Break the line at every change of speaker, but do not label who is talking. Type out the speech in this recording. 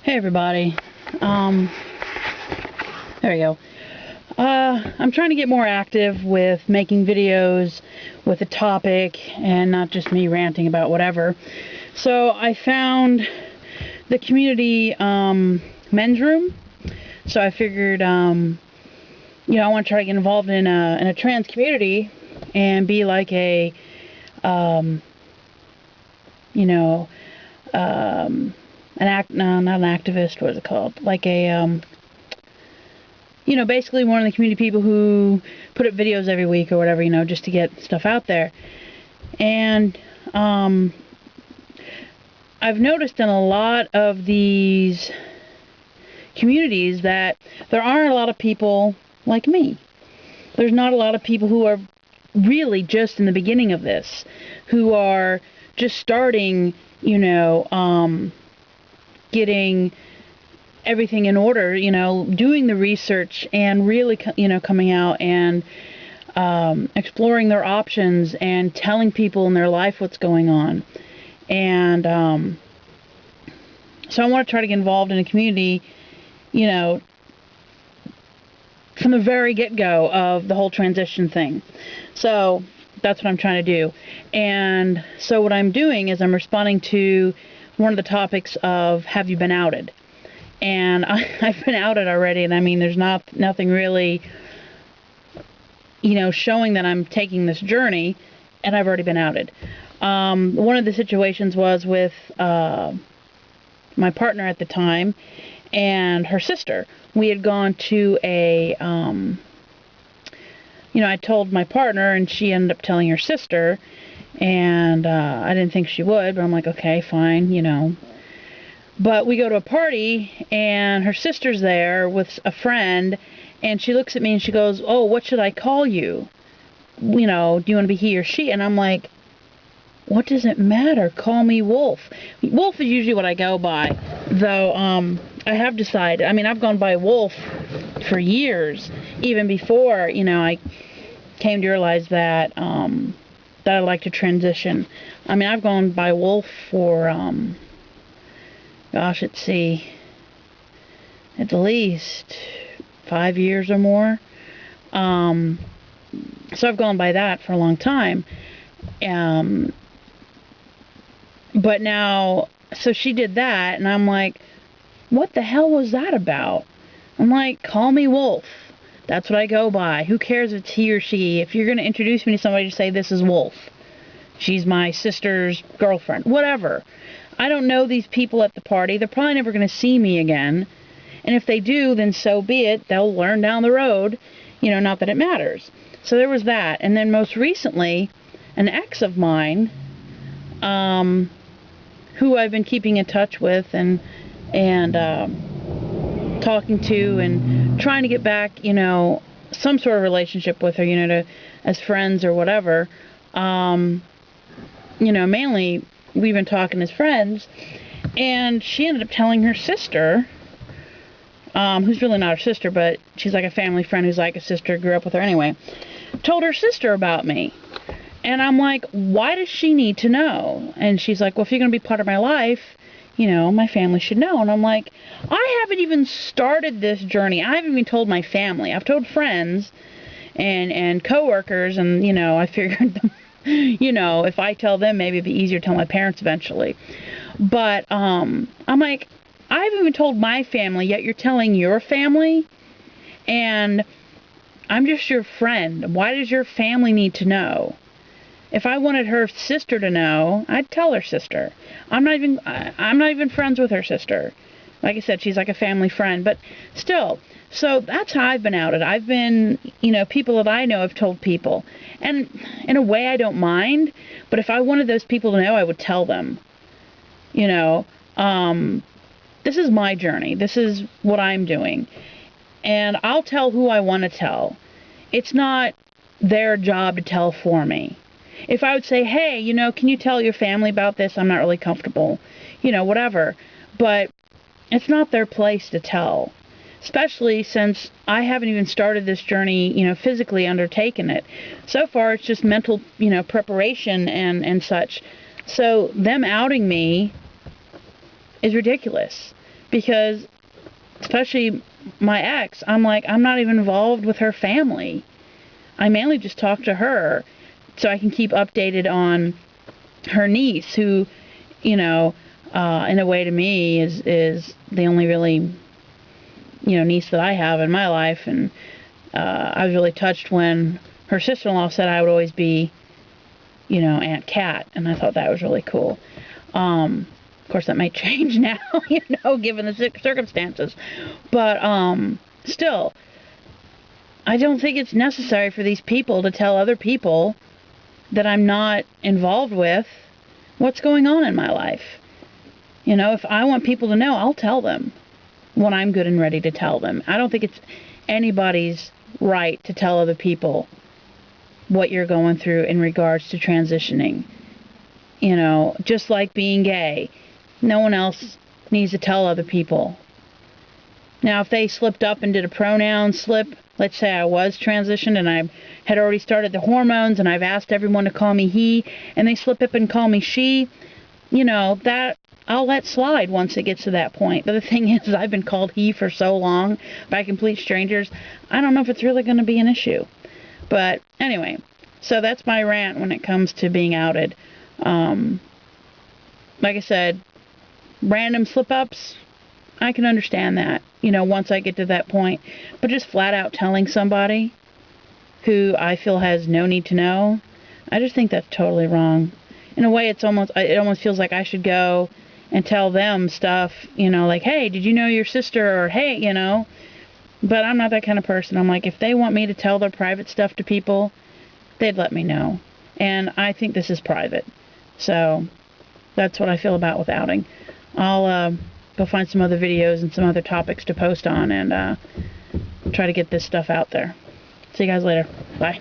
Hey everybody. There we go. I'm trying to get more active with making videos with a topic and not just me ranting about whatever. So I found the community Mensroom. So I figured, I want to try to get involved in a trans community and be like a, not an activist, what is it called? Like a, basically one of the community people who put up videos every week or whatever, just to get stuff out there. And I've noticed in a lot of these communities that there aren't a lot of people like me. There's not a lot of people who are really just in the beginning of this, who are just starting, getting everything in order, doing the research and really, coming out and exploring their options and telling people in their life what's going on. And so I want to try to get involved in a community, from the very get-go of the whole transition thing. So that's what I'm trying to do. And so what I'm doing is I'm responding to one of the topics of, have you been outed? And I've been outed already, and I mean, there's nothing really, showing that I'm taking this journey, and I've already been outed. One of the situations was with my partner at the time and her sister. We had gone to a, I told my partner, and she ended up telling her sister, and I didn't think she would, but I'm like, okay, fine, But we go to a party, and her sister's there with a friend, and she looks at me and she goes, oh, what should I call you? Do you want to be he or she? And I'm like, what does it matter? Call me Wolf. Wolf is usually what I go by, though I have decided, I've gone by Wolf for years, even before, I came to realize that, that I like to transition. I've gone by Wolf for, gosh, let's see, at least 5 years or more. So I've gone by that for a long time. But now, so she did that, and I'm like, what the hell was that about? I'm like, call me Wolf. That's what I go by. Who cares if it's he or she? If you're going to introduce me to somebody, just say, this is Wolf. She's my sister's girlfriend. Whatever. I don't know these people at the party. They're probably never going to see me again. And if they do, then so be it. They'll learn down the road. Not that it matters. So there was that. And then most recently, an ex of mine, who I've been keeping in touch with and talking to and trying to get back, some sort of relationship with her, as friends or whatever. Mainly we've been talking as friends, and she ended up telling her sister, who's really not her sister, but she's like a family friend who's like a sister, grew up with her anyway, told her sister about me. And I'm like, why does she need to know? And she's like, well, if you're going to be part of my life, my family should know. And I'm like, I haven't even started this journey. I haven't even told my family. I've told friends and coworkers, and, I figured, if I tell them, maybe it'd be easier to tell my parents eventually. But I'm like, I haven't even told my family, yet you're telling your family? And I'm just your friend. Why does your family need to know? If I wanted her sister to know, I'd tell her sister. I'm not even friends with her sister. Like I said, she's like a family friend, but still. So that's how I've been outed. I've been, people that I know have told people. And in a way, I don't mind, but if I wanted those people to know, I would tell them. This is my journey. This is what I'm doing. And I'll tell who I want to tell. It's not their job to tell for me. If I would say, hey, can you tell your family about this? I'm not really comfortable, whatever. But it's not their place to tell, especially since I haven't even started this journey, physically undertaken it. So far, it's just mental, preparation and such. So them outing me is ridiculous. Because, especially my ex, I'm like, I'm not even involved with her family. I mainly just talk to her so I can keep updated on her niece, who, you know, in a way to me is the only really, you know, niece that I have in my life. And I was really touched when her sister-in-law said I would always be, you know, Aunt Kat, and I thought that was really cool. Of course, that might change now, you know, given the circumstances. But still, I don't think it's necessary for these people to tell other people that I'm not involved with what's going on in my life. You know, if I want people to know, I'll tell them when I'm good and ready to tell them. I don't think it's anybody's right to tell other people what you're going through in regards to transitioning. You know, just like being gay, no one else needs to tell other people. Now, if they slipped up and did a pronoun slip, let's say I was transitioned and I had already started the hormones and I've asked everyone to call me he, and they slip up and call me she, you know, that I'll let slide once it gets to that point. But the thing is, I've been called he for so long by complete strangers, I don't know if it's really going to be an issue. But anyway, so that's my rant when it comes to being outed. Like I said, random slip-ups, I can understand that, you know, once I get to that point. But just flat out telling somebody who I feel has no need to know, I just think that's totally wrong. In a way, it almost feels like I should go and tell them stuff, you know, like, hey, did you know your sister? Or, hey, you know. But I'm not that kind of person. I'm like, if they want me to tell their private stuff to people, they'd let me know. And I think this is private. So that's what I feel about with outing. I'll go find some other videos and some other topics to post on and try to get this stuff out there. See you guys later. Bye.